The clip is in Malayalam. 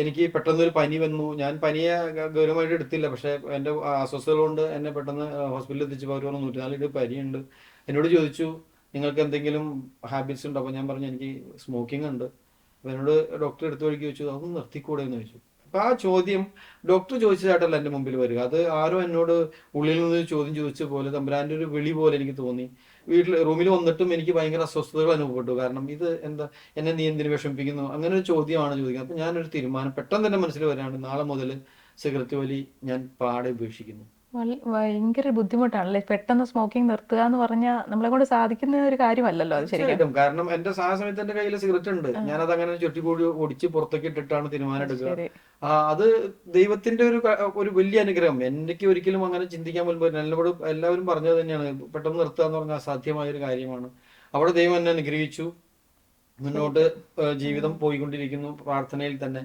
എനിക്ക് പെട്ടെന്നൊരു പനി വന്നു. ഞാൻ പനിയെ ഗൗരവമായിട്ട് എടുത്തില്ല. പക്ഷെ എൻ്റെ അസ്വസ്ഥതകൾ കൊണ്ട് എന്നെ പെട്ടെന്ന് ഹോസ്പിറ്റലിൽ എത്തിച്ചപ്പോൾ അവർ പറഞ്ഞു 104 പനിയുണ്ട്. എന്നോട് ചോദിച്ചു നിങ്ങൾക്ക് എന്തെങ്കിലും ഹാബിറ്റ്സ് ഉണ്ടോ? അപ്പോൾ ഞാൻ പറഞ്ഞു എനിക്ക് സ്മോക്കിംഗ് ഉണ്ട്. അപ്പോൾ എന്നോട് ഡോക്ടർ എടുത്ത വഴിക്ക് ചോദിച്ചു അതൊന്ന് നിർത്തിക്കൂടെ എന്ന് ചോദിച്ചു. അപ്പോൾ ആ ചോദ്യം ഡോക്ടർ ചോദിച്ചതായിട്ടല്ല എൻ്റെ മുമ്പിൽ വരിക. അത് ആരോ എന്നോട് ഉള്ളിൽ നിന്ന് ഒരു ചോദ്യം ചോദിച്ച പോലെ തമ്പുരാൻ്റെ ഒരു വിളി പോലെ എനിക്ക് തോന്നി. വീട്ടിൽ റൂമിൽ വന്നിട്ടും എനിക്ക് ഭയങ്കര അസ്വസ്ഥതകൾ അനുഭവപ്പെട്ടു. കാരണം ഇത് എന്താ, എന്നെ നീ എന്തിനു വിഷമിപ്പിക്കുന്നു, അങ്ങനെ ഒരു ചോദ്യമാണ് ചോദിക്കുന്നത്. അപ്പൊ ഞാനൊരു തീരുമാനം പെട്ടെന്ന് തന്നെ മനസ്സിൽ വരികയാണ്, നാളെ മുതൽ സിഗരറ്റ് വലി ഞാൻ പാടെ ഉപേക്ഷിക്കുന്നു. ഭയങ്കര ബുദ്ധിമുട്ടാണല്ലേ പെട്ടെന്ന് സ്മോക്കിംഗ് നിർത്തുക എന്ന് പറഞ്ഞാൽ നമ്മളെ കൊണ്ട് സാധിക്കുന്ന ഒരു കാര്യമല്ലല്ലോ അത് ശരിക്കും. തീർച്ചയായിട്ടും. കാരണം എന്റെ സമയത്ത് എന്റെ കയ്യിൽ സിഗരറ്റ് ഉണ്ട്. ഞാനത് അങ്ങനെ ചുറ്റിക്കൂടി ഒടിച്ച് പുറത്തേക്ക് ഇട്ടിട്ടാണ് തീരുമാനം എടുക്കുക. ശരി. അത് ദൈവത്തിന്റെ ഒരു വലിയ അനുഗ്രഹം. എനിക്ക് ഒരിക്കലും അങ്ങനെ ചിന്തിക്കാൻ പോലും പറ്റില്ല. എന്നോട് എല്ലാവരും പറഞ്ഞത് തന്നെയാണ് പെട്ടെന്ന് നിർത്തുക എന്ന് പറഞ്ഞാൽ അസാധ്യമായ ഒരു കാര്യമാണ്. അവിടെ ദൈവം എന്നെ അനുഗ്രഹിച്ചു. മുന്നോട്ട് ജീവിതം പോയിക്കൊണ്ടിരിക്കുന്നു പ്രാർത്ഥനയിൽ തന്നെ.